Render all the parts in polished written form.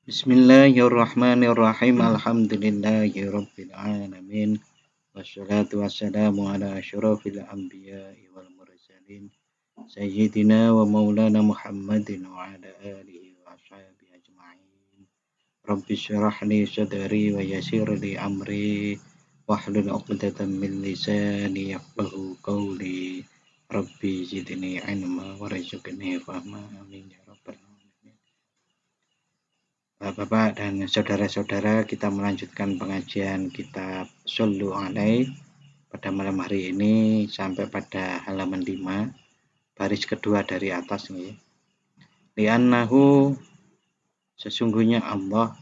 Bismillahirrahmanirrahim. Alhamdulillahirabbil alamin. Wassalatu wassalamu ala asyrafil anbiya'i wal mursalin. Sayyidina wa maulana Muhammadin wa ala alihi wa ashabihi ajma'in. Rabbi syrah li sadri wa yassir li amri wahlul 'uqdatam min lisani yafqahu qawli. Rabbi zidni ilma warzuqni fahma. Amin ya rabbal alamin. Bapak dan saudara-saudara, kita melanjutkan pengajian kitab Shollu Alaih pada malam hari ini sampai pada halaman 5, baris kedua dari atas nih. Li'annahu, sesungguhnya Allah,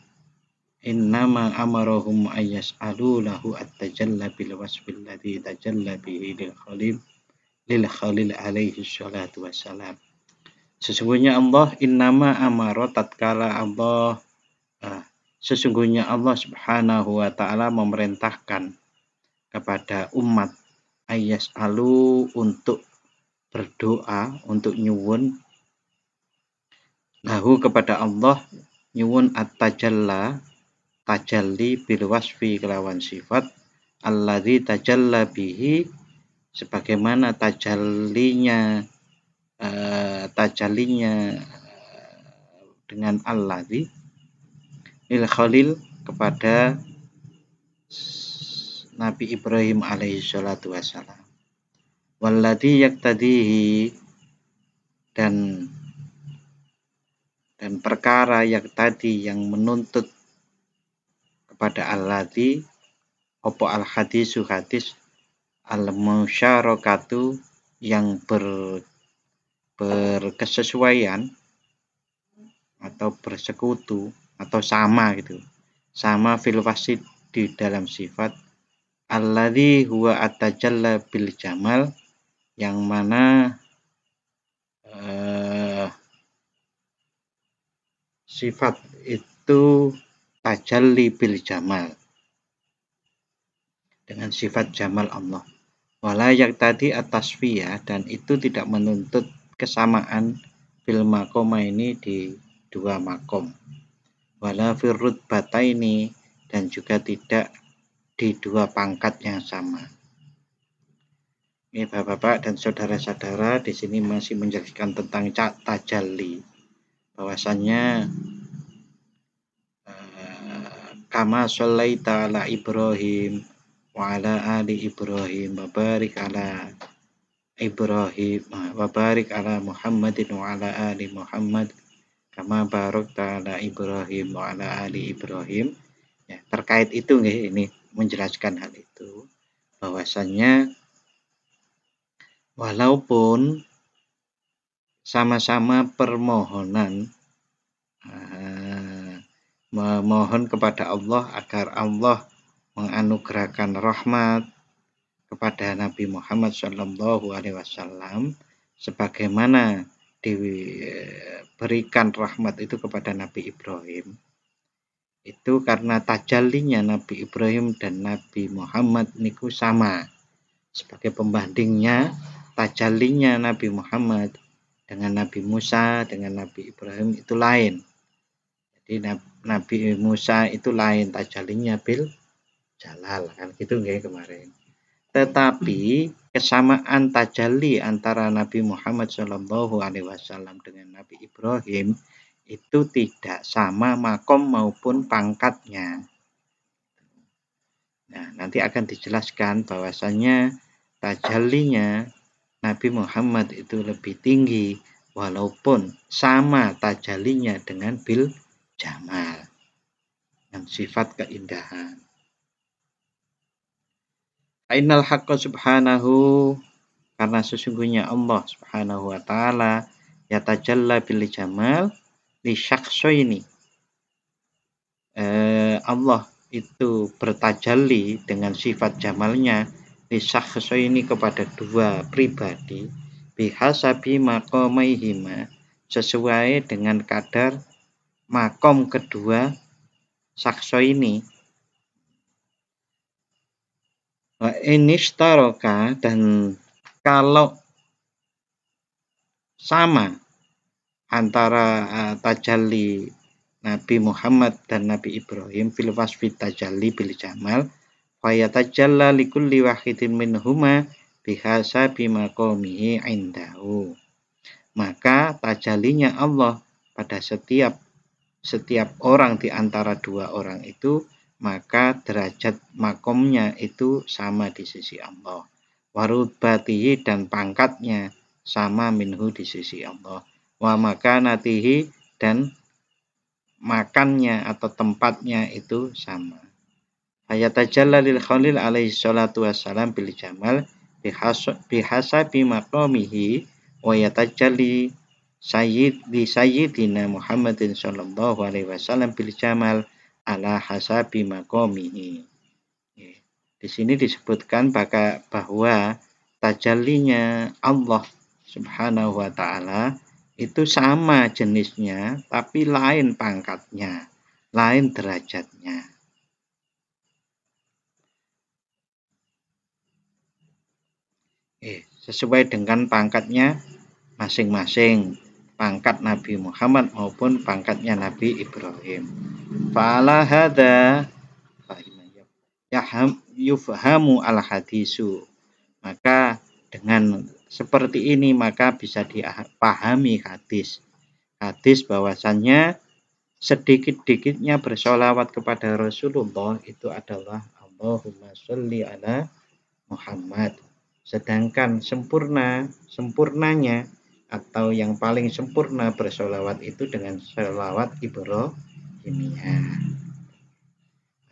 innama amarahum ayyas'alu lahu at-tajalla bil wasfil ladzi tajalla bihi lil khalil alaihi salatu wassalam. Sesungguhnya Allah, innama amara, tatkala Allah sesungguhnya Allah Subhanahu wa ta'ala memerintahkan kepada umat ayas alu untuk berdoa, untuk nyuwun lahu kepada Allah, nyuwun at-tajalla, tajalli bil wasfi kelawan sifat alladzi tajalla bihi, sebagaimana tajallinya dengan alladzi lil khalil, kepada Nabi Ibrahim alaihi salatu wassalam. Walladzi yaktadihi, dan perkara yang menuntut kepada alladzi opo al hadisu hadis al musyarakatu, yang berkesesuaian atau bersekutu atau sama gitu, sama fil wasid, di dalam sifat alladzi huwa atajalla bil jamal, yang mana sifat itu tajalli bil jamal, dengan sifat jamal Allah. Wala yaktadi at-tasfiyah, dan itu tidak menuntut kesamaan fil maqama ini, di dua makom. Wala firrut bataini, dan juga tidak di dua pangkat yang sama. Ini Bapak-bapak dan saudara-saudara, di sini masih menjelaskan tentang tajalli, bahwasannya kama shallaita ala Ibrahim wa ala ali Ibrahim wa barik ala Ibrahim wa barik ala Muhammadin wa ala ali Muhammad kama barakta ala Ibrahim wa ala ali Ibrahim. Ya, terkait itu ini menjelaskan hal itu, bahwasannya walaupun sama-sama permohonan, memohon kepada Allah agar Allah menganugerahkan rahmat kepada Nabi Muhammad SAW, sebagaimana diberikan rahmat itu kepada Nabi Ibrahim, itu karena tajallinya Nabi Ibrahim dan Nabi Muhammad niku sama. Sebagai pembandingnya, tajallinya Nabi Muhammad dengan Nabi Musa, dengan Nabi Ibrahim itu lain. Jadi Nabi Musa itu lain tajallinya bil jalal, kan gitu nggih kemarin. Tetapi kesamaan tajalli antara Nabi Muhammad SAW dengan Nabi Ibrahim itu tidak sama makom maupun pangkatnya. Nah, nanti akan dijelaskan bahwasannya tajallinya Nabi Muhammad itu lebih tinggi walaupun sama tajallinya dengan bil jamal, dengan sifat keindahan. Ainal haqqa subhanahu, karena sesungguhnya Allah Subhanahu wa ta'ala yatajalla bil jamal li syakhsaini, Allah itu bertajalli dengan sifat jamalnya li syakhsaini, kepada dua pribadi, bihasabi maqamaihima, sesuai dengan kadar makom kedua saksya ini. Wa inishtaraka, dan kalau sama antara tajalli Nabi Muhammad dan Nabi Ibrahim fil wasfi tajalli bil jamal fa yatajalla likulli wahidin minhuma bihasabi maqamihi indahu. Maka tajallinya Allah pada setiap orang di antara dua orang itu, maka derajat makomnya itu sama di sisi Allah. Warubatihi dan pangkatnya sama minhu di sisi Allah. Wa makanatihi dan makannya atau tempatnya itu sama. Ayatajalla lil Khalil alaihi salatu wassalam bil jamal bihasabi maqamihi wa yatajalli sayyidina Muhammadin sallallahu alaihi wasallam bil jamal ala hasabi maqamihi. Di sini disebutkan bahwa tajallinya Allah Subhanahu wa taala itu sama jenisnya tapi lain pangkatnya, lain derajatnya. Sesuai dengan pangkatnya masing-masing, pangkat Nabi Muhammad maupun pangkatnya Nabi Ibrahim. Fa'ala hadza yufhamu al-hadisu. Maka dengan seperti ini maka bisa dipahami hadis. Hadis bahwasannya sedikit-dikitnya bersolawat kepada Rasulullah itu adalah Allahumma sholli ala Muhammad. Sedangkan sempurnanya atau yang paling sempurna bersolawat itu dengan sholawat Ibrahimiyah.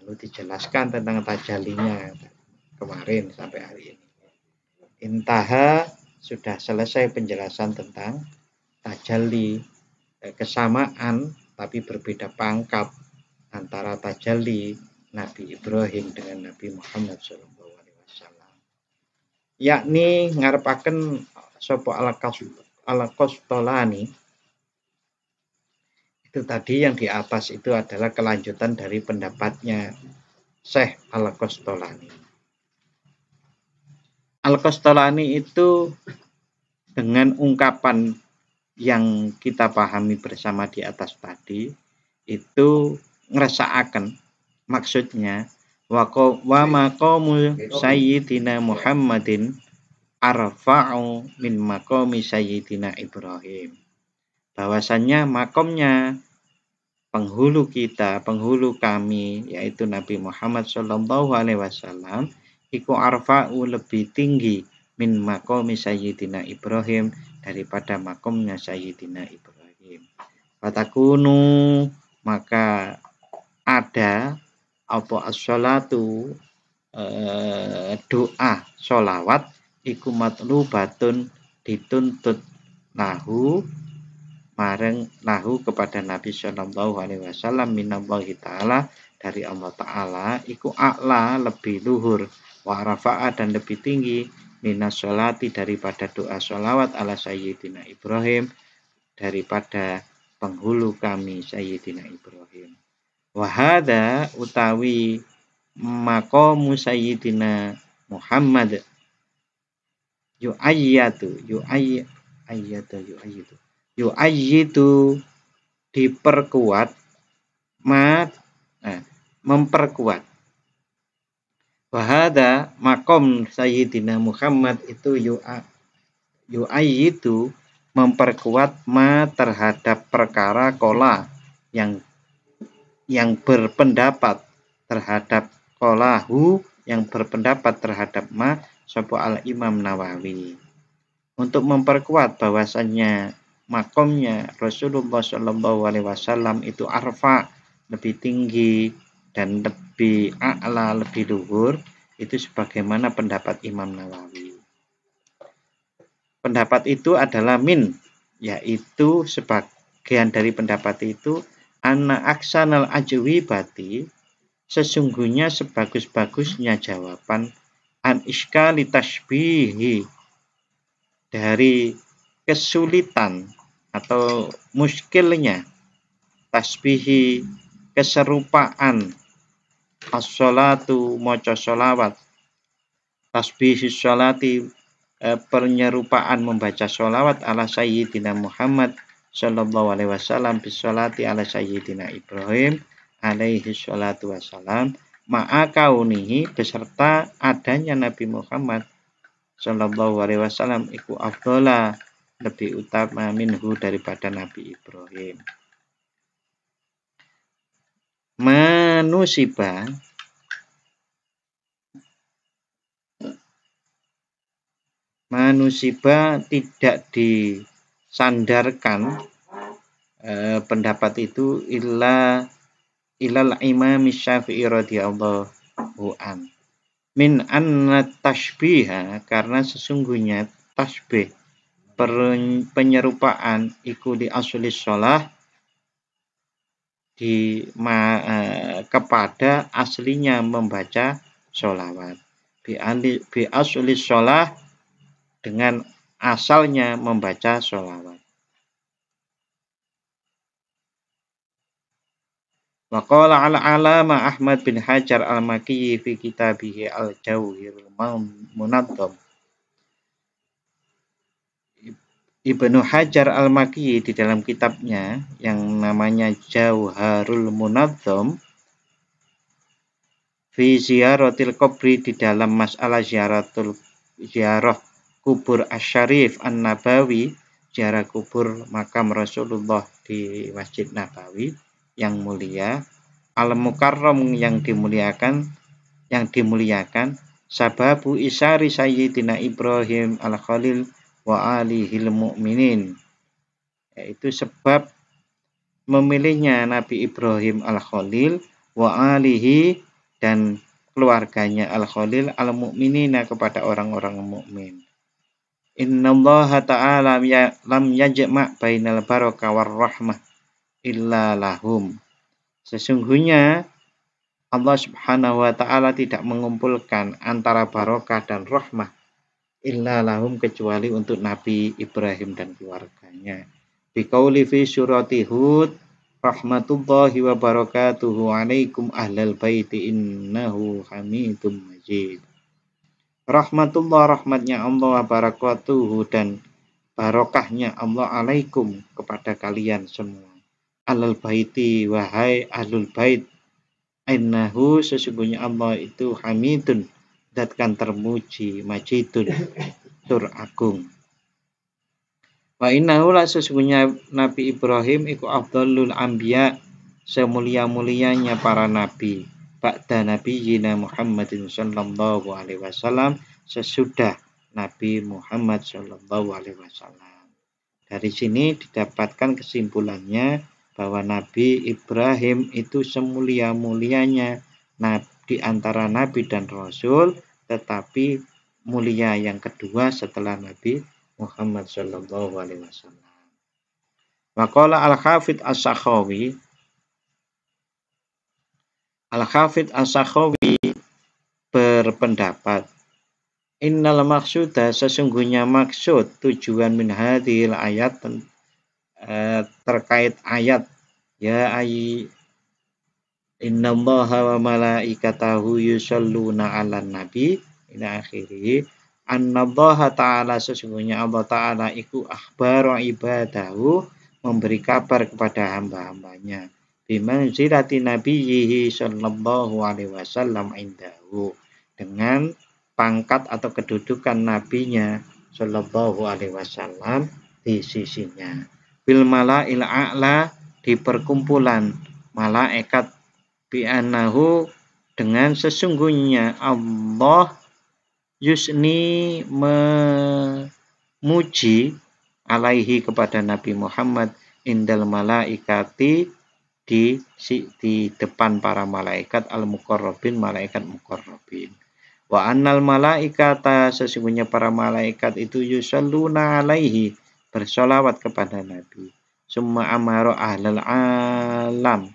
Lalu dijelaskan tentang tajallinya kemarin sampai hari ini. Intaha, sudah selesai penjelasan tentang tajalli, kesamaan tapi berbeda pangkat antara tajalli Nabi Ibrahim dengan Nabi Muhammad sallallahu alaihi wasallam. Yakni ngarepaken sapa Al-Qastolani. Itu tadi yang di atas itu adalah kelanjutan dari pendapatnya Syekh Al-Qastolani. Al-Qastolani itu dengan ungkapan yang kita pahami bersama di atas tadi itu ngrasakaken maksudnya wa maqamu sayyidina Muhammadin arfa'u min maqami sayyidina Ibrahim. Bahwasannya makomnya penghulu kami yaitu Nabi Muhammad sallallahu alaihi wasallam iku arfa'u lebih tinggi min maqami sayyidina Ibrahim daripada makomnya sayyidina Ibrahim. Fatakunu, maka ada apa as-sholatu doa sholawat iku matlubatun dituntut lahu kepada Nabi sallallahu alaihi wasallam minallahi taala dari Allah taala iku a'la lebih luhur wa rafa'a dan lebih tinggi minas sholati daripada doa sholawat ala sayyidina Ibrahim daripada penghulu kami sayyidina Ibrahim. Wahada utawi maqamu sayyidina Muhammad yu'ayyidu diperkuat memperkuat. Wahada makom sayyidina Muhammad itu yu'ayyidu memperkuat terhadap perkara kola yang berpendapat terhadap kolahu yang berpendapat terhadap sapa al-Imam Nawawi. Untuk memperkuat bahwasannya makomnya Rasulullah sallallahu alaihi wasallam itu arfa, lebih tinggi dan lebih a'la, lebih luhur, itu sebagaimana pendapat Imam Nawawi. Pendapat itu adalah yaitu sebagian dari pendapat itu anna aksanal ajwibati, sesungguhnya sebagus-bagusnya jawaban an iskali tasbihi, dari kesulitan atau muskilnya tasbihi keserupaan as-sholatu maca sholawat tasbihi sholati penyerupaan membaca sholawat ala sayyidina Muhammad sallallahu alaihi wasallam bisolati ala sayyidina Ibrahim alaihi sholatu wassalam ma'a kaunihi beserta adanya Nabi Muhammad sallallahu alaihi wasallam iku afdola lebih utama minhu daripada Nabi Ibrahim. Manusiba tidak disandarkan pendapat itu ilal Imam Syafi'i radhiyallahu an min anna tashbiha, karena sesungguhnya tasbih penyerupaan iku di asli sholah kepada aslinya membaca sholawat bi asli sholah dengan asalnya membaca sholawat. Wa qala al-alama Ahmad bin Hajar al-Makki fi kitabihi al-Jawhirul Munazzam. Ibnu Hajar al-Makki di dalam kitabnya yang namanya Jawharul Munazzam fi ziyaratil qabri, di dalam masalah ziarah kubur Asy-Syarif An-Nabawi, ziarah kubur makam Rasulullah di Masjid Nabawi yang mulia, al-mukarram yang dimuliakan, sababu isari sayyidina Ibrahim al-Khalil wa alihil mu'minin, yaitu sebab memilihnya Nabi Ibrahim al-Khalil wa alihi dan keluarganya al-Khalil al-mu'minina kepada orang-orang mukmin. Innallaha ta'ala lam yajma' bainal barakah war rahmah illa lahum. Sesungguhnya Allah Subhanahu wa ta'ala tidak mengumpulkan antara barokah dan rahmah illa lahum, kecuali untuk Nabi Ibrahim dan keluarganya. Biqauli fi surati Hud, rahmatullahi wa barakatuhu alaikum ahlal baiti innahu hamidum majid. Rahmatullah, rahmatnya Allah, barakatuhu dan barokahnya Allah alaikum kepada kalian semua. Ahlal baiti, wahai ahlul bait, innahu sesungguhnya Allah itu hamidun, datkan termuji, majidun tur agung. Wa innahu la sesungguhnya Nabi Ibrahim iku afdhalul anbiya, semulia-mulianya para nabi, ba'da nabiyyina Muhammadin sallallahu alaihi wasallam, sesudah Nabi Muhammad sallallahu alaihi wasallam. Dari sini didapatkan kesimpulannya bahwa Nabi Ibrahim itu semulia-mulianya di antara nabi dan rasul, tetapi mulia yang kedua setelah Nabi Muhammad sallallahu alaihi wasallam. Wa qala al-Hafidz As-Sakhawi, Al-Hafidz As-Sakhawi berpendapat, innal maqsuda, sesungguhnya maksud tujuan min hadhil ayat terkait ayat ya ayy innallaha wa malaikatahu yusholluna 'alan nabi ila akhirih, annallaha ta'ala sesungguhnya Allah ta'ala iku akhbaru ibadahu, memberi kabar kepada hamba-hambanya, bimanzilati nabiyhi sallallahu alaihi wasallam indahu, dengan pangkat atau kedudukan nabinya sallallahu alaihi wasallam di sisinya, bil malail a'la, di perkumpulan malaikat, bi annahu dengan sesungguhnya Allah yusni memuji alaihi kepada Nabi Muhammad indal malaikati di depan para malaikat al-muqarrabin, malaikat muqarrabin. Wa annal malaikata sesungguhnya para malaikat itu yusalluna alaihi, bersolawat kepada Nabi. Summa amara ahlal alam,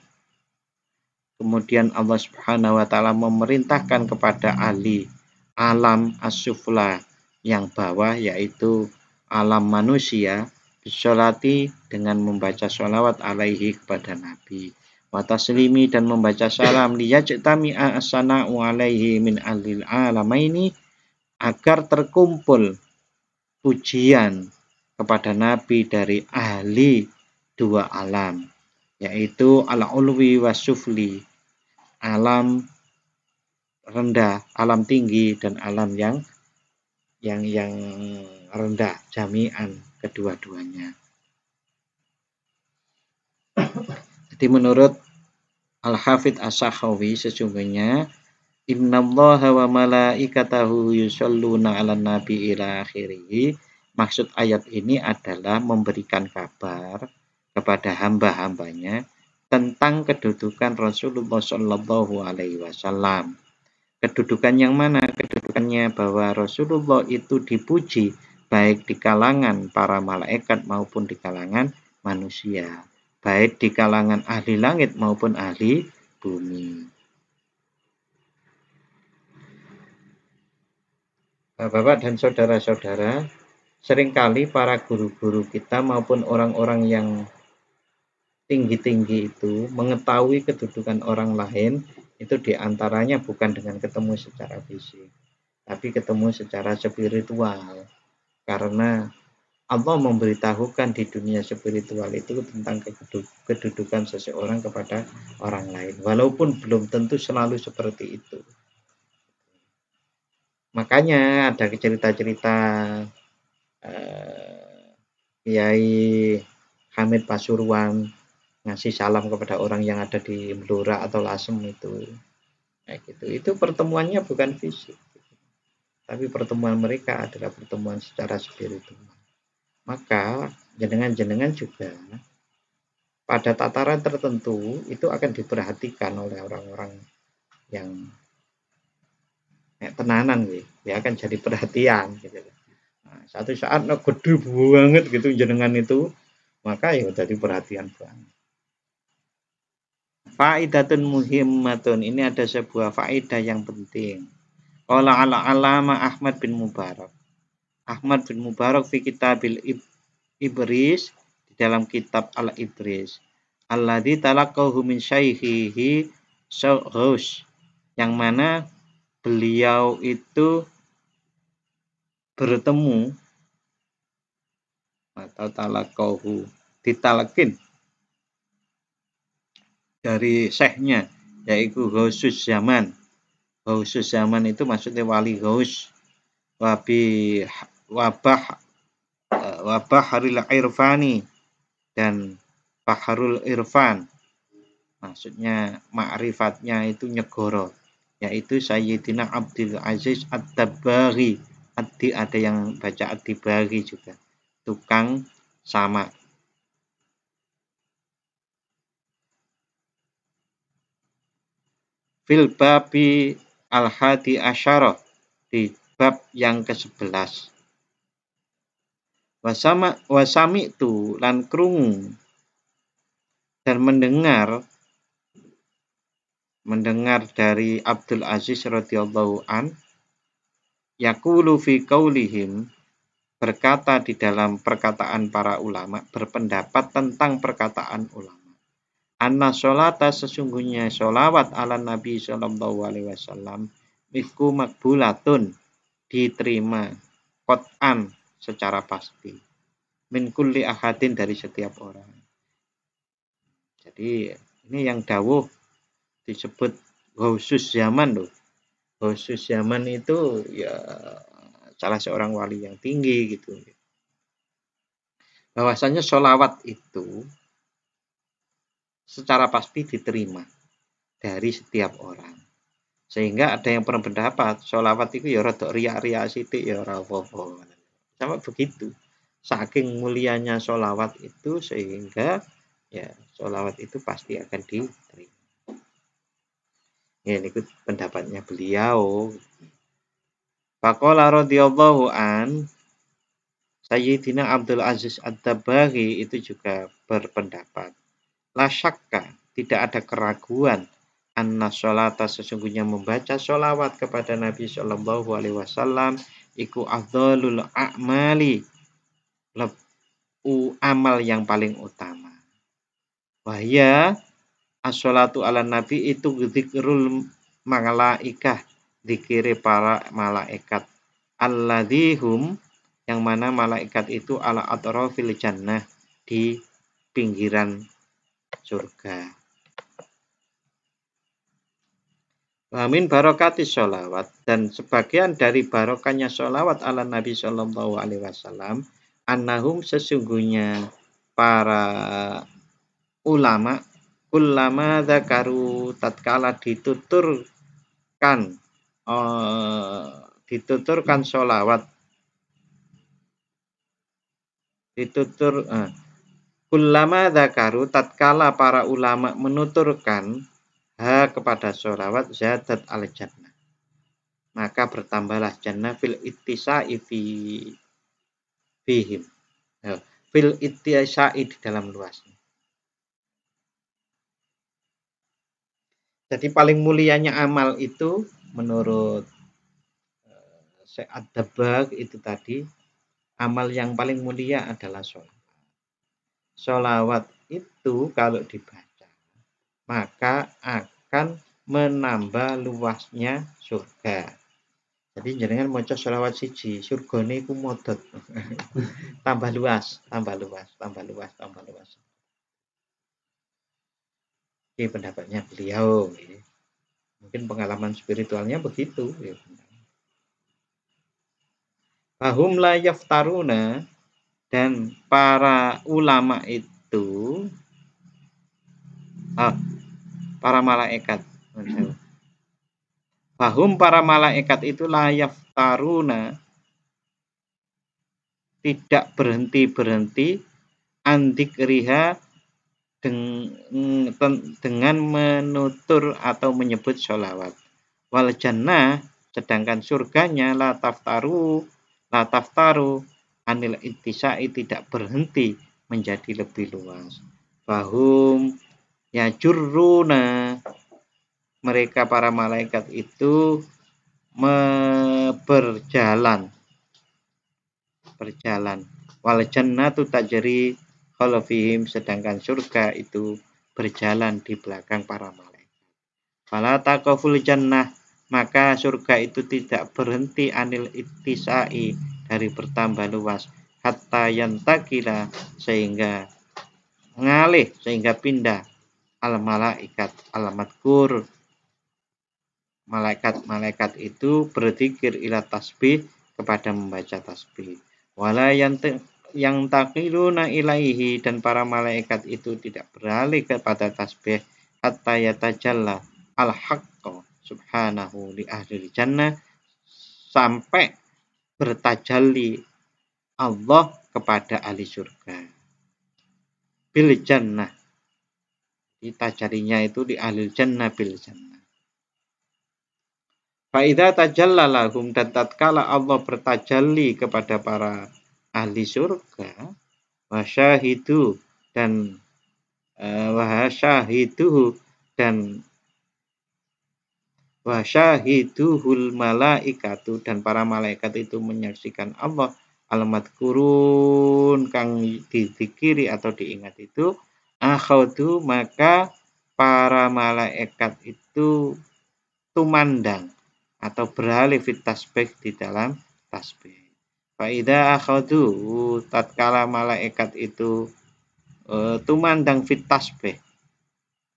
kemudian Allah Subhanahu wa ta'ala memerintahkan kepada ahli alam as-sufla, yang bawah, yaitu alam manusia, bisolati dengan membaca sholawat alaihi kepada Nabi, wa taslimi dan membaca salam, liyajtami'a as-sana'u alaihi min ahlil alamaini, agar terkumpul pujian kepada Nabi dari ahli dua alam, yaitu al-ulwi was-sufli, alam rendah, alam tinggi, dan alam yang rendah, jami'an kedua-duanya. Jadi menurut Al-Hafidz As-Sakhawi, sesungguhnya innallaha wa malaikatahu yusholluna 'alan nabi ila akhirih. Maksud ayat ini adalah memberikan kabar kepada hamba-hambanya tentang kedudukan Rasulullah Shallallahu Alaihi Wasallam. Kedudukan yang mana? Kedudukannya bahwa Rasulullah itu dipuji baik di kalangan para malaikat maupun di kalangan manusia, baik di kalangan ahli langit maupun ahli bumi. Bapak dan saudara-saudara, seringkali para guru-guru kita maupun orang-orang yang tinggi-tinggi itu mengetahui kedudukan orang lain itu diantaranya bukan dengan ketemu secara fisik, tapi ketemu secara spiritual. Karena Allah memberitahukan di dunia spiritual itu tentang kedudukan seseorang kepada orang lain, walaupun belum tentu selalu seperti itu. Makanya ada cerita-cerita Kiai Hamid Pasuruan ngasih salam kepada orang yang ada di Blora atau Lasem itu. Gitu. Itu pertemuannya bukan fisik, tapi pertemuan mereka adalah pertemuan secara spiritual. Maka jenengan-jenengan juga pada tataran tertentu itu akan diperhatikan oleh orang-orang yang tenanan gitu, ya akan jadi perhatian gitu. Nah, satu saat gede banget gitu jenengan itu, maka ya jadi perhatian banget. Faidatun muhimmatun, ini ada sebuah faedah yang penting. Qala al-alama Ahmad bin Mubarak. Ahmad bin Mubarak fi kitabil Ibris, di dalam kitab Al-Ibris. Alladzi talaqahu min syaihihi Ghaus, yang mana beliau itu bertemu atau talaqahu ditalakin dari syekhnya, yaitu Ghausus Zaman. Ghausus Zaman itu maksudnya wali Ghaus. Wabah Haril Irfani, dan Baharul Irfan, maksudnya ma'rifatnya itu nyegoro, yaitu Sayyidina Abdul Aziz Ad-Dabbaghi. Ada yang baca Ad-Dabbaghi juga, tukang sama. Fil babi al-hadi asyara, di bab yang ke-11. Wasami itu lan krungu dan mendengar dari Abdul Aziz radhiyallahu an, yaqulu fi qaulihim, berkata di dalam perkataan para ulama, berpendapat tentang perkataan ulama. Anna sholata, sesungguhnya sholawat ala Nabi sallallahu alaihi wasallam, mifku makbulatun, diterima qot'an, secara pasti, min kulli ahadin, dari setiap orang. Jadi ini yang dawuh disebut Ghausus Zaman loh. Ghausus Zaman itu ya salah seorang wali yang tinggi gitu. Bahwasanya sholawat itu secara pasti diterima dari setiap orang. Sehingga ada yang berpendapat sholawat itu ya rada riak-riak sithik ya ora apa-apa. Sama begitu. Saking mulianya sholawat itu sehingga ya sholawat itu pasti akan diterima. Ya, ini pendapatnya beliau. Faqala radhiyallahu an, Sayyidina Abdul Aziz Ad-Dabbaghi itu juga berpendapat, la syakka, tidak ada keraguan, anna sholata, sesungguhnya membaca sholawat kepada Nabi Shallallahu Alaihi Wasallam iku afdhalul a'mali, amal yang paling utama. Wahya as-sholatu ala Nabi itu zikrul malaikah, zikir para malaikat, alladzihum, yang mana malaikat itu ala atrafil jannah, di pinggiran surga. Wamin barokati sholawat, dan sebagian dari barokahnya sholawat ala Nabi Shallallahu Alaihi Wasallam, annahum sesungguhnya para ulama ulama zakaru tatkala dituturkan sholawat ulama zakaru tatkala para ulama menuturkan kepada sholawat zadat al jannah, maka bertambahlah jannah fil ittisa'i fihim, fil ittisa'i di dalam luasnya. Jadi paling mulianya amal itu menurut Syekh Ad-Dabbagh itu tadi, amal yang paling mulia adalah sholawat. Sholawat itu kalau dibaca maka akan menambah luasnya surga. Jadi jenengan maca sholawat siji, surgane iku modot. tambah luas. Ini pendapatnya beliau. Mungkin pengalaman spiritualnya begitu. Fahum la yaftaruna, dan para ulama itu para malaikat. Fahum para malaikat itu la yaftaruna, tidak berhenti-berhenti andikriha dengan menutur atau menyebut sholawat. Wal jannah, sedangkan surganya la taftaru anil ittisa'i, tidak berhenti menjadi lebih luas. Bahum yajurruna, mereka para malaikat itu berjalan. Wal jannatu tajri khalfihim, sedangkan surga itu berjalan di belakang para malaikat. Fala taqaful jannah, maka surga itu tidak berhenti anil ittisa'i, dari bertambah luas, hatta yantakila, sehingga pindah al malaikat alamatkur, malaikat itu berzikir ila tasbih, kepada membaca tasbih. Wala yang taqiluna ilaihi, dan para malaikat itu tidak beralih kepada tasbih, hatta yatajalla al-haqqa subhanahu li ahli jannah, sampai bertajalli Allah kepada ahli surga. Bil jannah, tajalinya itu di ahli jannah bil jannah. Fa'idha tajalla lahum, dan tatkala Allah bertajalli kepada para ahli surga, wasyahidu dan wasyahiduhul malaikatu, dan para malaikat itu menyaksikan Allah alamat kurun kang dizikiri atau diingat itu, akhaudu, maka para malaikat itu tumandang atau beralih fit tasbih, di dalam tasbih. Fa'idha akhadu, tatkala malaikat itu tumandang fit tasbih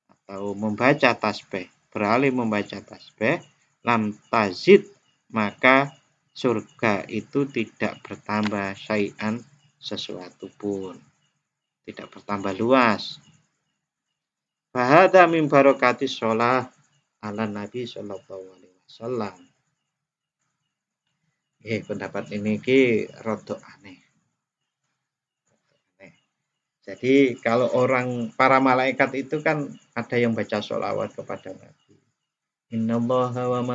atau membaca tasbih, beralih membaca tasbih, lam tazid, maka surga itu tidak bertambah syai'an, sesuatu pun tidak bertambah luas. Fahadha min barokati sholah ala Nabi Sallallahu Alaihi Wasallam. Pendapat ini rodok aneh. Jadi kalau para malaikat itu kan ada yang baca sholawat kepada Nabi. Innallaha wa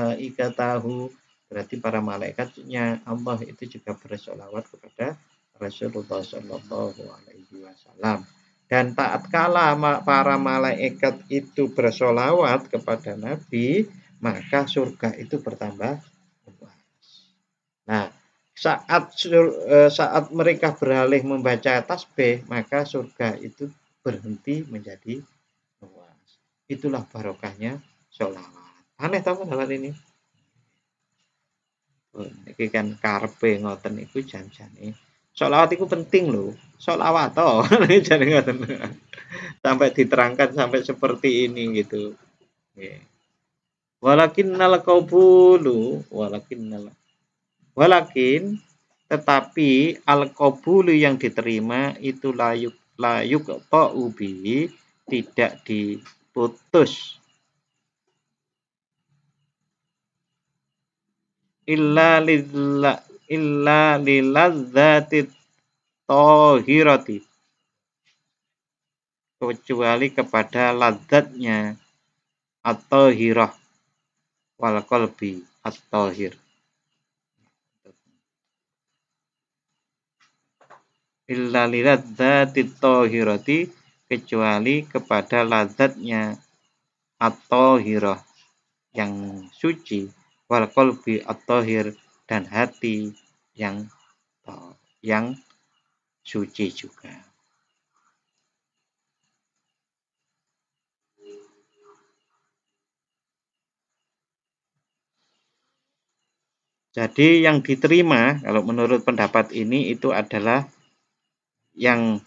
malaikatahu, berarti para malaikatnya Allah itu juga bersolawat kepada Rasulullah Sallallahu Alaihi Wasallam. Dan tatkala para malaikat itu bersolawat kepada Nabi, maka surga itu bertambah luas. Nah, saat mereka beralih membaca tasbih, maka surga itu berhenti menjadi luas. Itulah barokahnya sholawat. Aneh tahu hal ini? Ini kan karpe ngoten iku janjane Sholawat itu penting loh. Sholawat toh. Jadi ngoten. Sampai diterangkan sampai seperti ini gitu. Nggih. Walakinnal qabulu walakin tetapi al qabulu yang diterima itu layuk ta'ubi tidak diputus illa liladzati tohirati kecuali kepada ladzatnya atau hirah wal qalbi at-tahir illa liladzati tohirati kecuali kepada ladzatnya atau hirah yang suci wal qalbi at-tahir dan hati yang suci juga. Jadi yang diterima kalau menurut pendapat ini itu adalah yang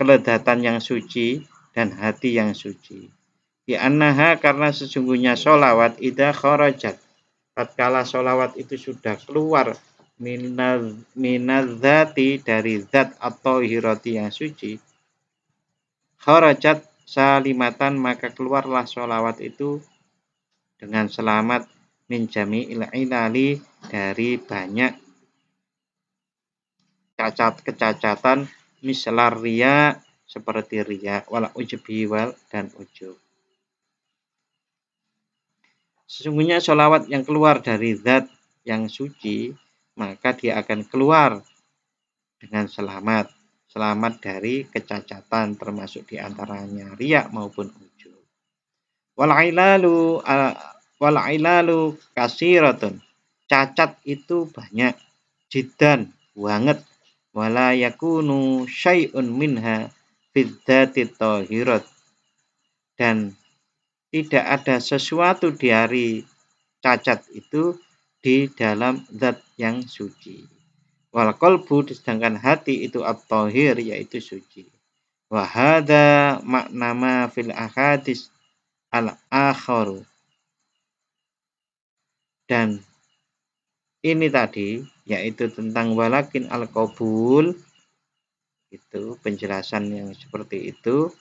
keledatan yang suci dan hati yang suci. Di annaha karena sesungguhnya sholawat idza kharajat tatkala sholawat itu sudah keluar minadzati dari zat atau hiroti yang suci kharajat salimatan maka keluarlah sholawat itu dengan selamat min jami'il ilali dari banyak kecacatan mislar riya seperti riya wal ujubi wal dan ujub. Sesungguhnya sholawat yang keluar dari zat yang suci maka dia akan keluar dengan selamat dari kecacatan termasuk diantaranya riya maupun ujub. Wal ilalu kasiratun cacat itu banyak jiddan banget wala yakunu syai'un minha fidzati tahirat dan tidak ada sesuatu dari cacat itu di dalam zat yang suci. Wal qalbu sedangkan hati itu at-tahir yaitu suci. Wa hadza makna fil ahadits al-akharu. Dan ini tadi yaitu tentang walakin al-qabul itu penjelasan yang seperti itu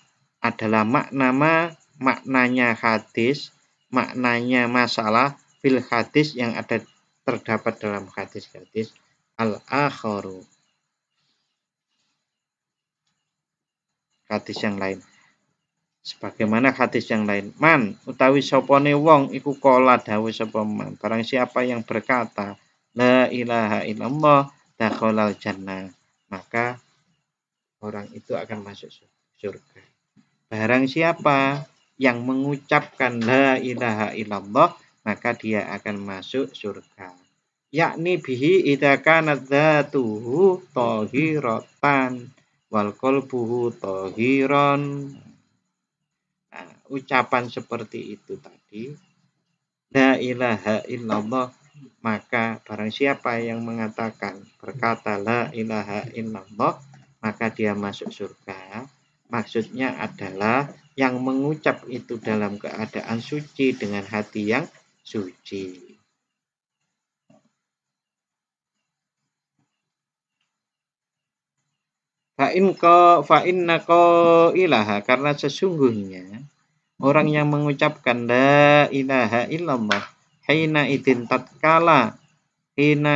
adalah maknanya hadis, maknanya masalah fil hadis yang ada terdapat dalam hadis-hadis al-akharu. Hadis yang lain. Sebagaimana hadis yang lain. Man utawi sopone wong iku kola dawuh sapa man. Barang siapa yang berkata la ilaha illallah dakhalal jannah, maka orang itu akan masuk surga. Barang siapa yang mengucapkan la ilaha illallah, maka dia akan masuk surga. Yakni bihi idza kanat dzatuhu tahiratan wal qalbuhu tahiran. Nah, ucapan seperti itu tadi la ilaha illallah, maka barang siapa yang mengatakan berkata la ilaha illallah maka dia masuk surga. Maksudnya adalah yang mengucap itu dalam keadaan suci dengan hati yang suci. Fa inna ilaha karena sesungguhnya orang yang mengucapkan la ilaha illallah hina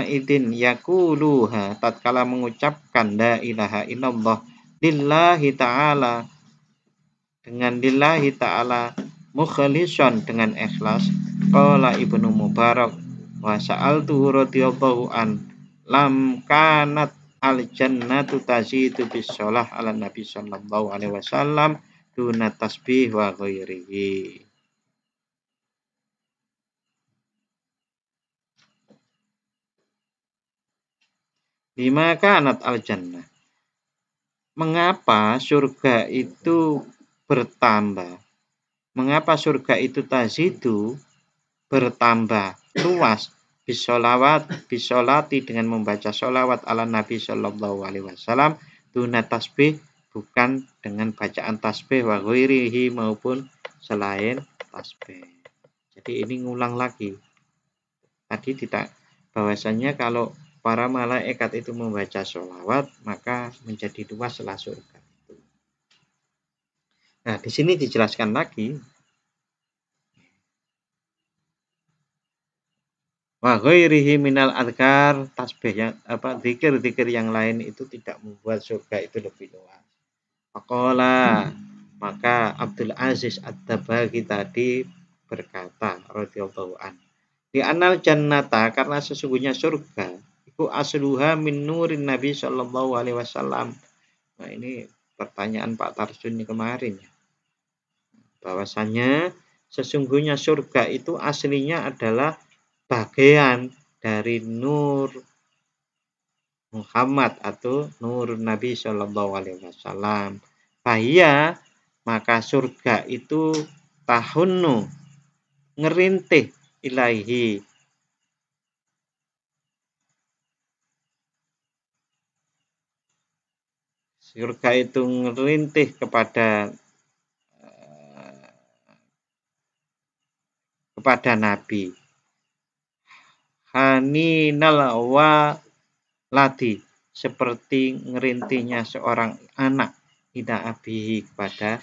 idin yakuluha tatkala mengucapkan la ilaha illallah lillahi ta'ala dengan lillahi ta'ala mukhlishan dengan ikhlas qala Ibnu Mubarak wa sa'altu radhiyallahu an lam kanat al jannatu tazidu bis shalah ala nabi sallallahu alaihi wasallam duna tasbih wa ghairihi. Lima kanat al jannah. Mengapa surga itu bertambah? Mengapa surga itu tazidu bertambah luas bisolati dengan membaca sholawat ala Nabi Shallallahu Alaihi Wasallam, tuna tasbih, bukan dengan bacaan tasbih wa ghairihi maupun selain tasbih. Jadi ini ngulang lagi. Tadi tidak bahwasanya kalau para malaikat itu membaca sholawat maka menjadi luaslah surga itu. Nah, di sini dijelaskan lagi wa ghairihi minal adkar, tasbih yang zikir-zikir yang lain itu tidak membuat surga itu lebih luas. Faqala, maka Abdul Aziz Ad-Dabaghi tadi berkata radhiyallahu an, di anal jannata, karena sesungguhnya surga itu asluha min nurin Nabi sallallahu alaihi wasallam. Nah, ini pertanyaan Pak Tarsun kemarin ya. Bahwasanya sesungguhnya surga itu aslinya adalah bagian dari nur Muhammad atau nur Nabi Shallallahu Alaihi Wasallam. Bahaya, maka surga itu tahunnu, ngerintih ilahi, surga itu ngerintih kepada Nabi. Haninal waladi, seperti ngerintihnya seorang anak ila abihi kepada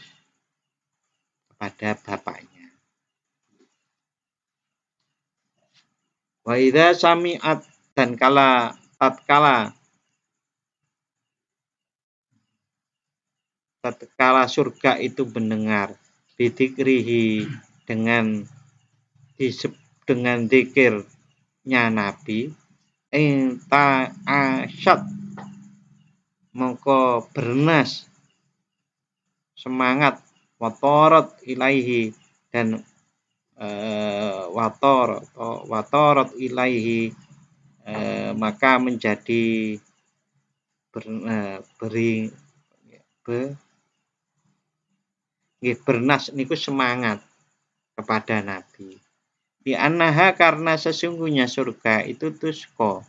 bapaknya. Wa idza sami'at, dan tatkala surga itu mendengar bidikrihi, dengan zikirnya Nabi, inta asyad, mongko bernas semangat, watorot ilaihi, dan watorot ilaihi, maka menjadi bernas niku semangat kepada Nabi. Di annaha, karena sesungguhnya surga itu tusko,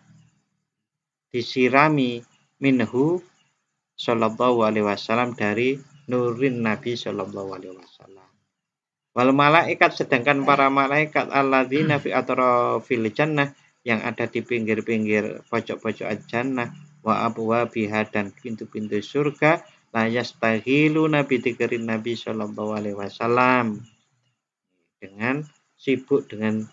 disirami, minhu sallallahu alaihi wasallam, dari nurin Nabi sallallahu alaihi wasallam. Wal malaikat, sedangkan para malaikat alladzina fi atrafil jannah, yang ada di pinggir-pinggir pojok-pojok jannah, wa abwabiha, dan pintu-pintu surga, la yastaghiluna bi dzikrin Nabi sallallahu alaihi wasallam, dengan sibuk dengan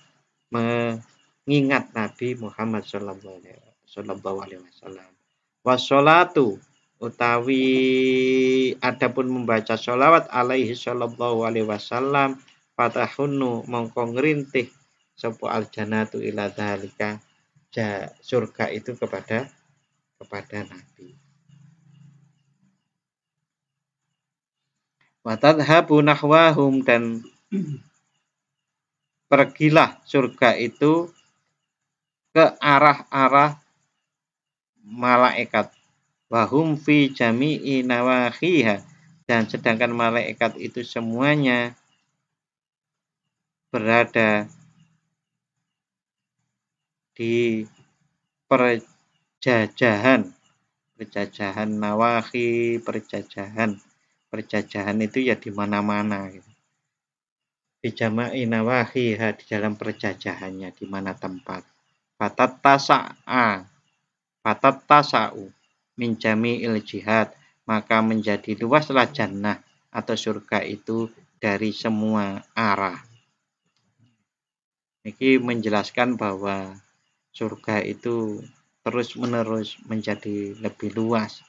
mengingat Nabi Muhammad sallallahu alaihi wasallam. Wassolatu, utawi adapun membaca sholawat alaihi sallallahu alaihi wasallam, fatahunnu, mongko ngerintih sapa aljannatu ila dzalika, surga itu kepada Nabi. Wa tadhabu nahwahum, dan pergilah surga itu ke arah-arah malaikat. Wahum fi jami'i nawahiha, dan sedangkan malaikat itu semuanya berada di perjajahan nawahi, perjajahan itu ya di mana-mana gitu. Bijama'i nawahiha, di dalam perjajahannya, di mana tempat. Fatattasa'u min jami'il jihad, maka menjadi luaslah jannah atau surga itu dari semua arah. Ini menjelaskan bahwa surga itu terus-menerus menjadi lebih luas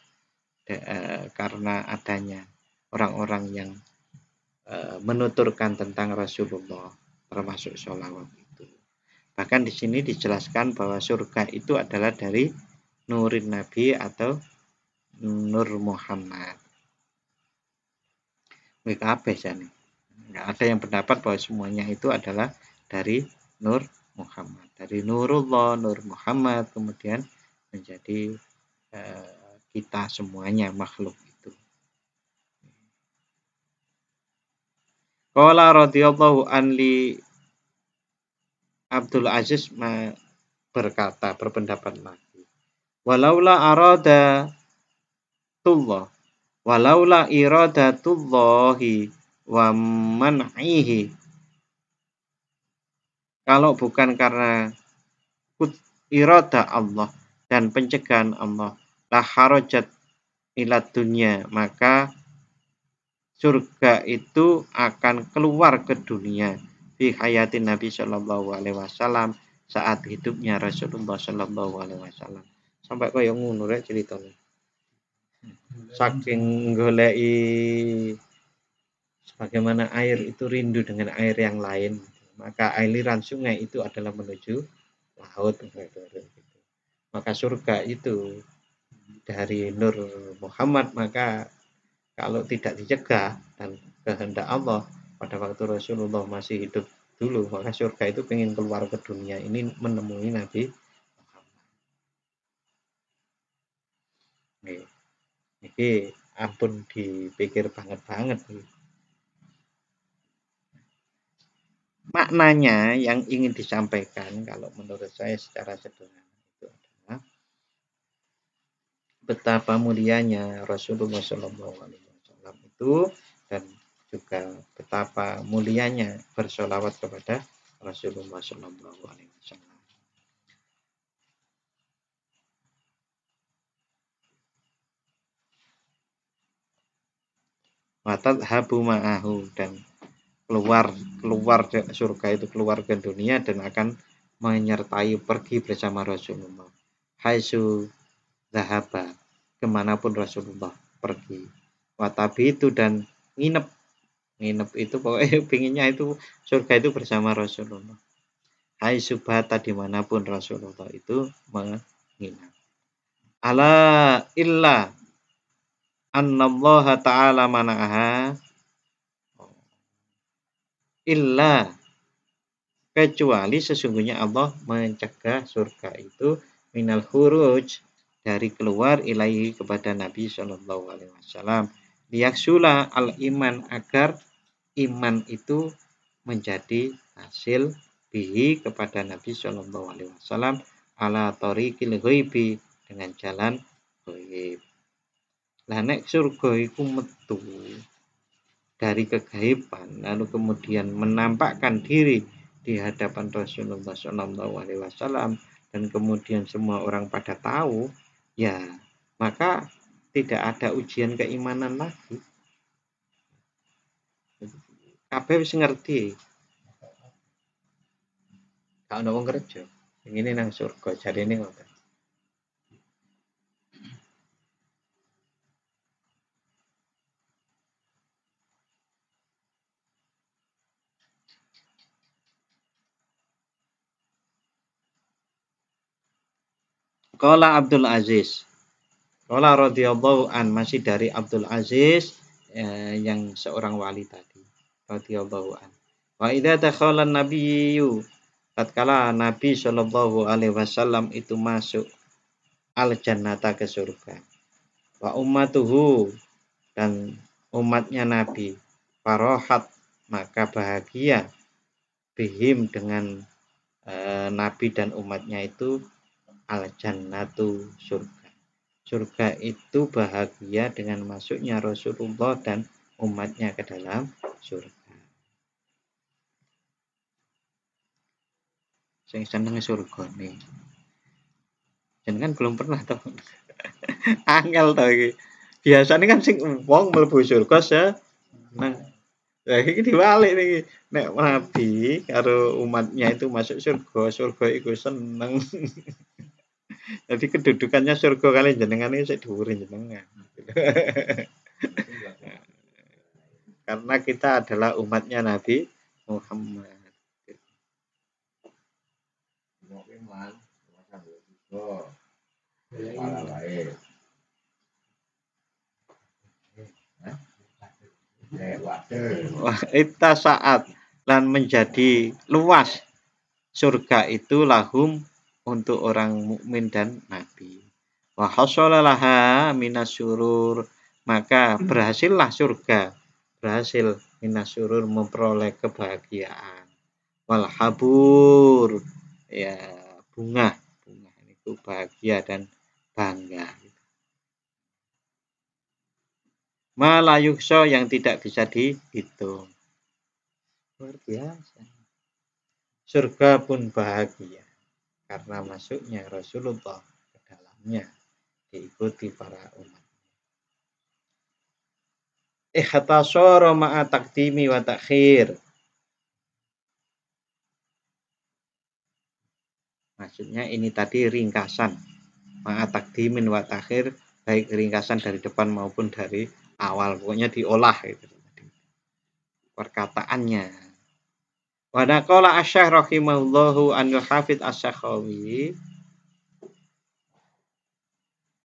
karena adanya orang-orang yang menuturkan tentang Rasulullah, termasuk sholawat itu. Bahkan di sini dijelaskan bahwa surga itu adalah dari nurin Nabi atau Nur Muhammad. WKB nih. Nggak ada yang pendapat bahwa semuanya itu adalah dari Nur Muhammad, dari Nurullah, Nur Muhammad, kemudian menjadi kita semuanya makhluk itu. Qala radhiyallahu anli Abdul Aziz berpendapat lagi. Walaula iradatullahi wa man'ihi, kalau bukan karena irada Allah dan pencegahan Allah, la harajat ila dunya, maka surga itu akan keluar ke dunia fi hayatin Nabi Shallallahu Alaihi Wasallam, saat hidupnya Rasulullah Shallallahu Alaihi Wasallam. Sampai kaya ngono rek ceritanya. Saking goleki sebagaimana air itu rindu dengan air yang lain, maka aliran sungai itu adalah menuju laut. Maka surga itu dari Nur Muhammad, maka kalau tidak dicegah dan kehendak Allah pada waktu Rasulullah masih hidup dulu, maka surga itu pengen keluar ke dunia ini menemui Nabi Muhammad. Ini ampun dipikir banget. Maknanya yang ingin disampaikan kalau menurut saya secara sederhana itu adalah betapa mulianya Rasulullah Shallallahu Alaihi Wasallam itu, dan juga betapa mulianya bersolawat kepada Rasulullah Shallallahu Alaihi Wasallam. Matat habu ma'ahu, dan keluar surga itu keluar ke dunia dan akan menyertai pergi bersama Rasulullah. Haitsu zahaba, kemanapun Rasulullah pergi. Watabi itu, dan nginep itu pokoknya pinginnya itu surga itu bersama Rasulullah. Haitsu bata, dimanapun Rasulullah itu menginap. Ala illa annallaha ta'ala mana'aha, illa, kecuali sesungguhnya Allah mencegah surga itu minal khuruj, dari keluar ilaihi kepada Nabi Shallallahu Alaihi Wasallam, liyaksula al iman, agar iman itu menjadi hasil bihi kepada Nabi Shallallahu Alaihi Wasallam, ala thoriqil ghaibi, dengan jalan ghaib. Lah nek surga iku metu dari kegaiban lalu kemudian menampakkan diri di hadapan Rasulullah Shallallahu Alaihi Wasallam, dan kemudian semua orang pada tahu, ya maka tidak ada ujian keimanan lagi. Kabeh wis ngerti. Gak ono wong kerja. Ngene nang surga jarene ngoten. Qala Abdul Aziz, qala radhiyallahu an, masih dari Abdul Aziz yang seorang wali tadi, radhiyallahu an. Wa idza dakhala an-nabiyyu, tatkala Nabi Shallallahu Alaihi Wasallam itu masuk al-jannata, ke surga, wa ummatuhu, dan umatnya Nabi, farohat, maka bahagia, bihim, dengan Nabi dan umatnya itu, al-jannatu, surga. Surga itu bahagia dengan masuknya Rasulullah dan umatnya ke dalam surga. Sing seneng surga nih. Jangan kan belum pernah toh. Angel toh iki. Biasanya kan sing wong mlebu surga seneng. Lah iki diwalik niki. Nek Nabi karo umatnya itu masuk surga iku seneng. Jadi kedudukannya surga kali jenengan ini saya dhuwure jenengan. Karena kita adalah umatnya Nabi Muhammad. Ita saat lan menjadi luas surga itu lahum untuk orang mukmin dan nabi. Wa hasalalaha minasyurur, maka berhasillah surga, berhasil minasyurur, memperoleh kebahagiaan. Wal habur, ya bunga, itu bahagia dan bangga. Malayukso yang tidak bisa dihitung. Luar biasa. Surga pun bahagia karena masuknya Rasulullah ke dalamnya, diikuti para umat. Ikhtasara ma'a taqdimi wa takhir. Maksudnya ini tadi ringkasan. Ma'a taqdimin wa takhir, baik ringkasan dari depan maupun dari awal. Pokoknya diolah itu. Perkataannya. Wa naqala asy-Syaikh rahimahullahu anil Hafidz Asy-Sakhawi.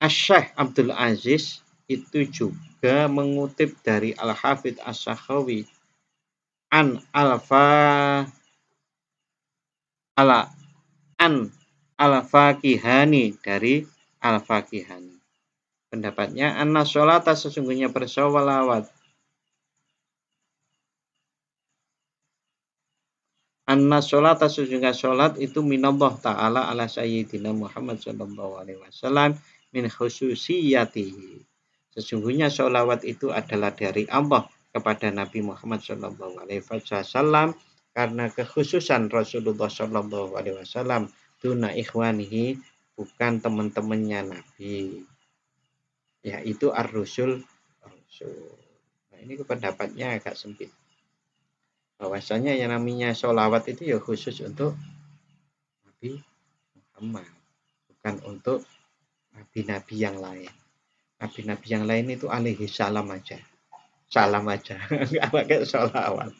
Asy-Syaikh Abdul Aziz itu juga mengutip dari Al-Hafidz Asy-Sakhawi an Al-Fakihani dari Al-Fakihani. Pendapatnya anna sholata sesungguhnya bersolawat. Anna sholata sesungguhnya sholat itu minallah ta'ala ala sayyidina Muhammad sallallahu alaihi wasallam min khususiyatihi. Sesungguhnya sholawat itu adalah dari Allah kepada Nabi Muhammad sallallahu alaihi wasallam karena kekhususan Rasulullah sallallahu alaihi wasallam duna ikhwanihi, bukan teman-temannya Nabi, yaitu ar-rusul. Nah, ini pendapatnya agak sempit. Bahwasanya yang namanya sholawat itu ya khusus untuk Nabi Muhammad, bukan untuk nabi-nabi yang lain. Nabi-nabi yang lain itu alaihi salam aja. Salam aja, nggak pakai sholawat.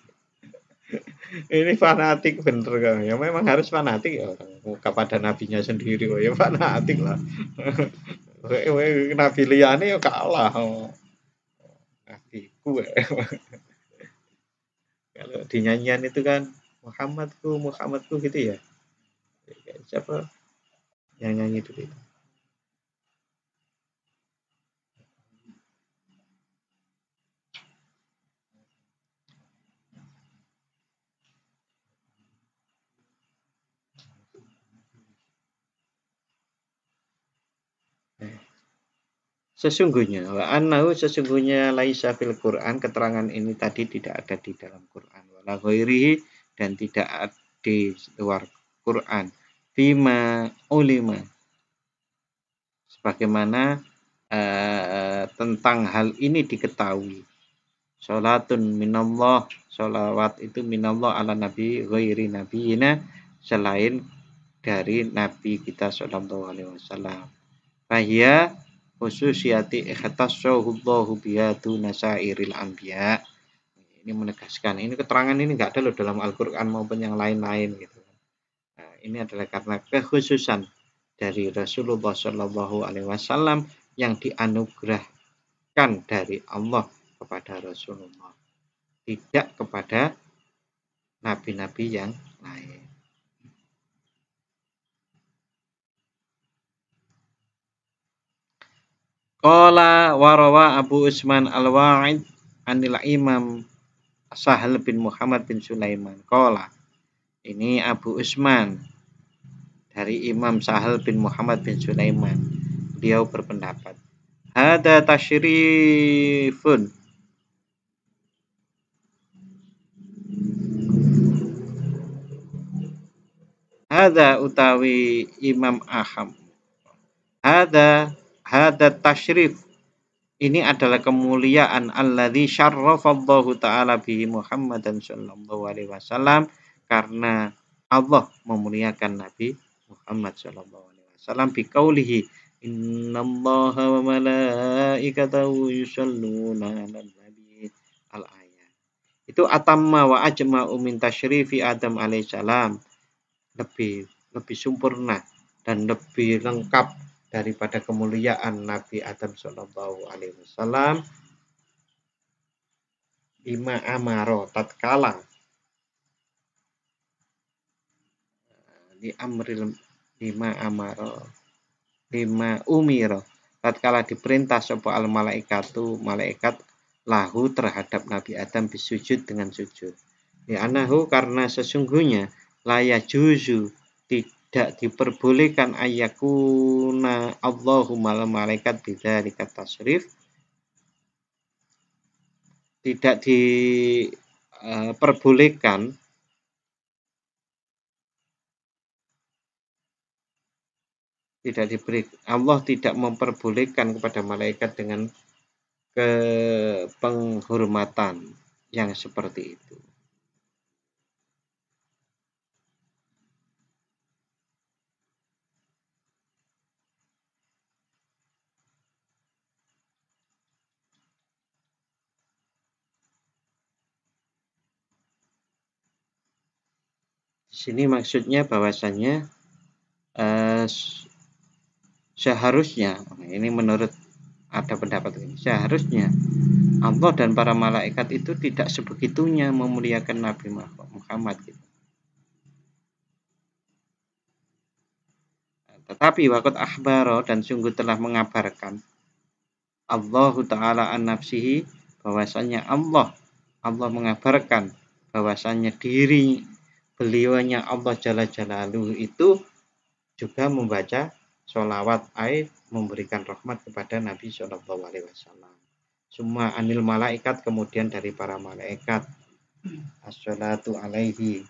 Ini fanatik bener kan? Ya memang harus fanatik ya, kepada nabinya sendiri. Ya fanatik lah. Nabi liyane ya kalah. Nabiku. Kalau di nyanyian itu kan Muhammadku gitu ya. Siapa yang nyanyi dulu itu? Sesungguhnya wa annahu sesungguhnya laisa fil Quran, keterangan ini tadi tidak ada di dalam Quran, wala ghairihi dan tidak ada di luar Quran, bima ulima sebagaimana tentang hal ini diketahui. Salatun minallah, salawat itu minallah ala nabi ghairi nabiyina, selain dari nabi kita sallallahu alaihi wasallam. Bahya khususiyati ikhtasahullahu biha duna sairil anbiya. Ini menegaskan, ini keterangan ini enggak ada loh dalam Al-Qur'an maupun yang lain-lain gitu. Nah, ini adalah karena kekhususan dari Rasulullah Shallallahu alaihi wasallam yang dianugerahkan dari Allah kepada Rasulullah, tidak kepada nabi-nabi yang lain. Qala warawa Abu Usman Al-Wa'id anil Imam Sahal bin Muhammad bin Sulaiman. Qala, ini Abu Usman dari Imam Sahal bin Muhammad bin Sulaiman. Beliau berpendapat, hada tasyrifun, hada utawi Imam Aham, hada tasyrif, ini adalah kemuliaan alladzi syarrafallahu ta'ala bihi Muhammadan sallallahu alaihi wasallam, karena Allah memuliakan Nabi Muhammad sallallahu alaihi wasallam biqaulihi innallaha wa malaikatahu yusholluna 'alan nabi al-ayat. Itu atamma wa ajma'u min tasyrifi Adam alaihissalam, lebih sempurna dan lebih lengkap daripada kemuliaan Nabi Adam Shallallahu Alaihi Wasallam. Lima amaro tatkala di amril lima amaro lima umiro tatkala diperintah sapa al malaikatu malaikat lahu terhadap Nabi Adam bisujud dengan sujud. Ya anahu, karena sesungguhnya laya juzu tidak diperbolehkan ayyakuna Allahumma malaikat bidzalika tasrif, tidak diperbolehkan Allah tidak memperbolehkan kepada malaikat dengan penghormatan yang seperti itu. Di sini maksudnya bahwasannya seharusnya, ini menurut ada pendapat ini, seharusnya Allah dan para malaikat itu tidak sebegitunya memuliakan Nabi Muhammad gitu. Tetapi waqad akhbaro, dan sungguh telah mengabarkan Allah Ta'ala an nafsihi, bahwasanya Allah mengabarkan bahwasanya diri beliaunya Allah Jalla Jalaluhu itu juga membaca sholawat, memberikan rahmat kepada Nabi Shallallahu Alaihi Wasallam. Semua anil malaikat, kemudian dari para malaikat, as-sholatu alaihi,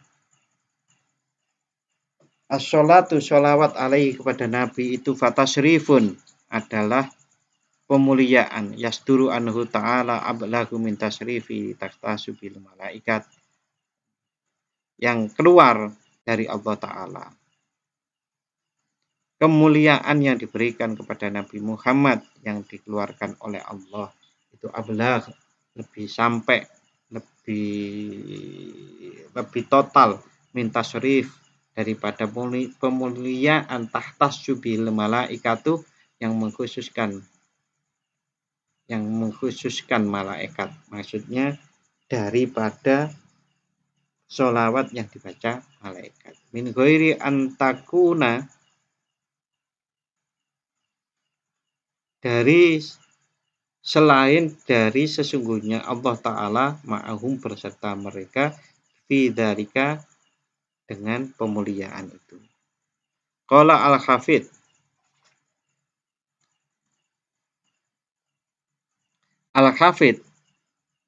as-sholatu sholawat alaihi kepada Nabi itu fatasrifun, adalah pemuliaan, yasduru anhu ta'ala ablahu min tasrifi taktasu bil malaikat, yang keluar dari Allah Ta'ala. Kemuliaan yang diberikan kepada Nabi Muhammad yang dikeluarkan oleh Allah itu ablah, lebih sampai, lebih total, min tasrif, daripada pemuliaan tahtas jubil malaikatu, yang mengkhususkan malaikat, maksudnya daripada sholawat yang dibaca malaikat. Min ghairi antakuna, dari selain dari sesungguhnya Allah Ta'ala ma'ahum, berserta mereka, fi dzalika, dengan pemuliaan itu. Qala al-Hafidz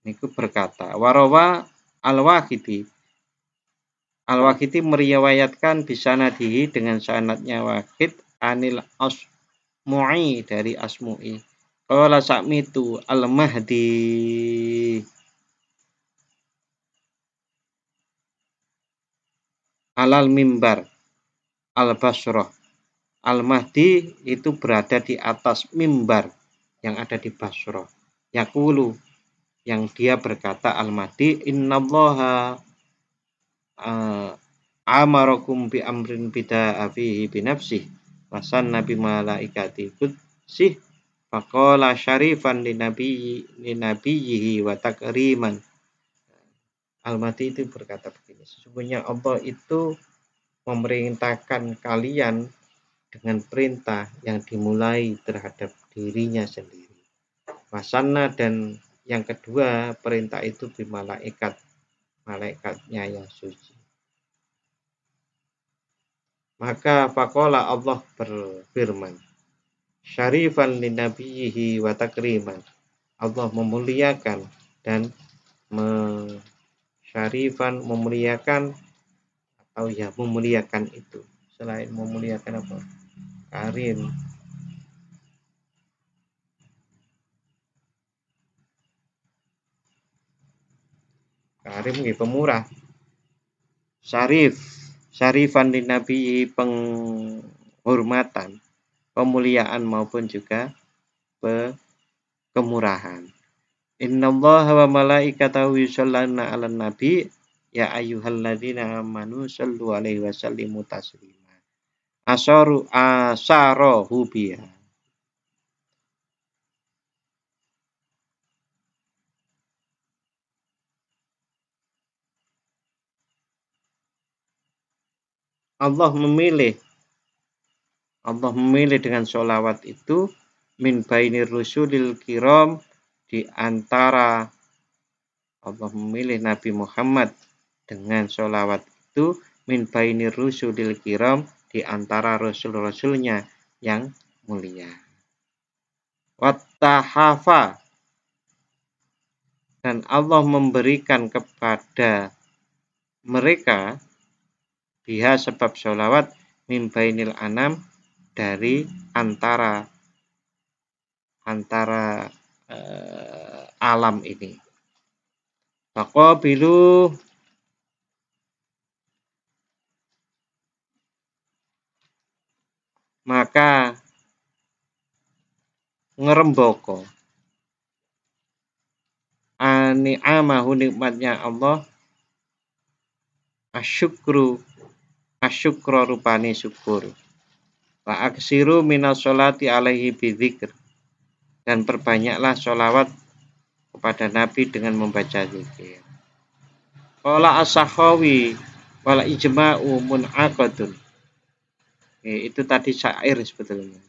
niku berkata, warawa al-Waqidi meriwayatkan bisanadihi, dengan sanadnya Waqid, anil Asmu'i, dari Asmu'i, qala sa'mitu al-Mahdi alal mimbar al-Basrah. Al-Mahdi itu berada di atas mimbar yang ada di Basrah. Yaqulu, yang dia berkata, Al-Mahdi, innallaha amarakum bi amrin bida'a fihi binafsih wasan nabi malaikati kudsih faqala syarifan linabiyyihi wa takriman. Al-Mahdi itu berkata begini, sesungguhnya Allah itu memerintahkan kalian dengan perintah yang dimulai terhadap dirinya sendiri. Wasanna, dan yang kedua perintah itu di malaikatnya yang suci. Maka faqala, Allah berfirman, syarifan linabiyyihi wa takriman, Allah memuliakan dan memuliakan, atau ya memuliakan itu, selain memuliakan apa? Karim, pemurah. Syarifan linabi, penghormatan, pemuliaan, maupun juga kemurahan. Innallaha wa malaikatahu yusholluna 'alan nabi ya ayyuhalladzina amanu shallu 'alaihi wa sallimu taslima. Asyarahu biha. Allah memilih dengan sholawat itu min bainir rusulil kiram, di antara Allah memilih Nabi Muhammad dengan sholawat itu min bainir rusulil kiram, di antara rasul-rasulnya yang mulia. Wattahafa, dan Allah memberikan kepada mereka biha sebab sholawat min bainil anam, dari antara alam ini. Faqabilu, maka ngeremboko ni'amahu, nikmatnya Allah, asyukra rupani syukur, wa aksiru minas sholati alaihi bidzikr, dan perbanyaklah sholawat kepada Nabi dengan membaca zikir. Qala as-Sakhawi wal ijma'u mun'aqadun. Itu tadi syair sebetulnya.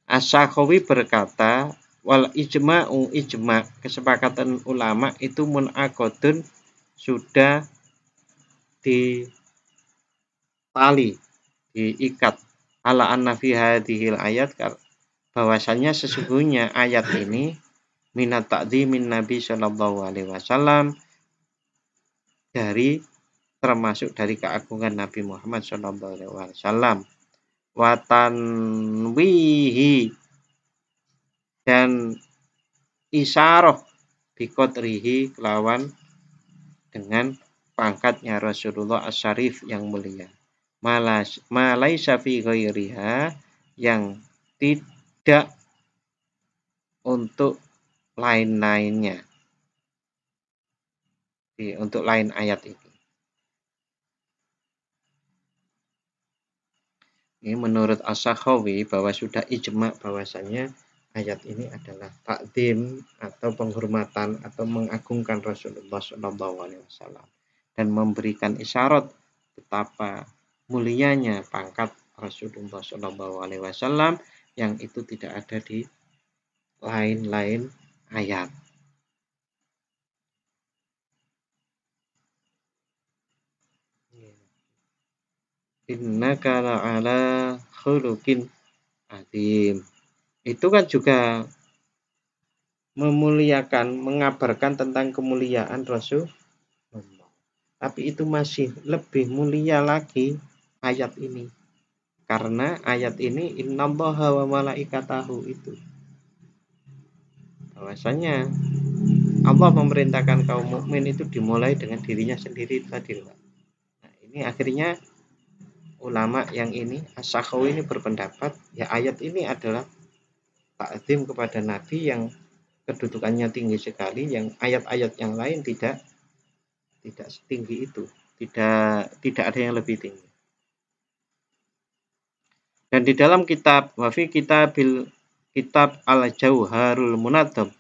As-Sakhawi berkata, wal ijma'u, ijma', kesepakatan ulama itu mun'aqadun, sudah ditali, diikat, ala anna fi hadhil ayat, bahwasanya sesungguhnya ayat ini minat ta'dzimin Nabi sallallahu alaihi wasallam, termasuk dari keagungan Nabi Muhammad sallallahu alaihi wasallam, wa tanwihi, dan isyarah biqadrihi, kelawan dengan pangkatnya Rasulullah as-syarif yang mulia, malaisa fi ghairiha, yang tidak untuk lain-lainnya, untuk lain ayat ini. Ini menurut As-Sakhawi bahwa sudah ijma bahwasanya ayat ini adalah takdim atau penghormatan atau mengagungkan Rasulullah SAW, dan memberikan isyarat betapa mulianya pangkat Rasulullah SAW, yang itu tidak ada di lain-lain ayat. Innaka la'ala khuluqin azim. Itu kan juga memuliakan, mengabarkan tentang kemuliaan Rasulullah. Tapi itu masih lebih mulia lagi ayat ini. Karena ayat ini innallaha wa malaikatahu, itu bahwasanya Allah memerintahkan kaum mukmin itu dimulai dengan dirinya sendiri tadi. Nah, ini akhirnya ulama yang ini, As-Sakhawi ini berpendapat ya ayat ini adalah takdim kepada Nabi yang kedudukannya tinggi sekali, yang ayat-ayat yang lain tidak setinggi itu, tidak ada yang lebih tinggi. Dan di dalam kitab wafi kitab al-Jauharul Munadzam,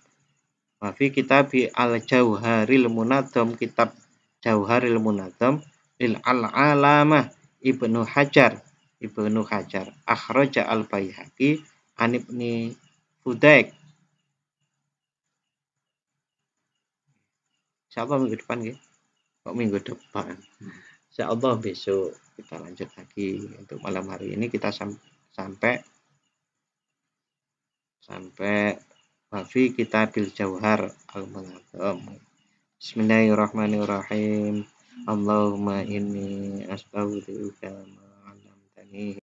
wafi kitab al-Jauharil Munadzam, kitab Jauharil Munadzam, lil al-alamah Ibnu Hajar akhraja al-Baihaqi an Ibni Fudayk. Siapa minggu depan ya? Kok minggu depan? Insyaallah besok kita lanjut lagi. Untuk malam hari ini kita sampai wafi kitabil Jauhar al-Munadzam. Bismillahirrahmanirrahim. Allahumma inni as'aluka ma 'allamtani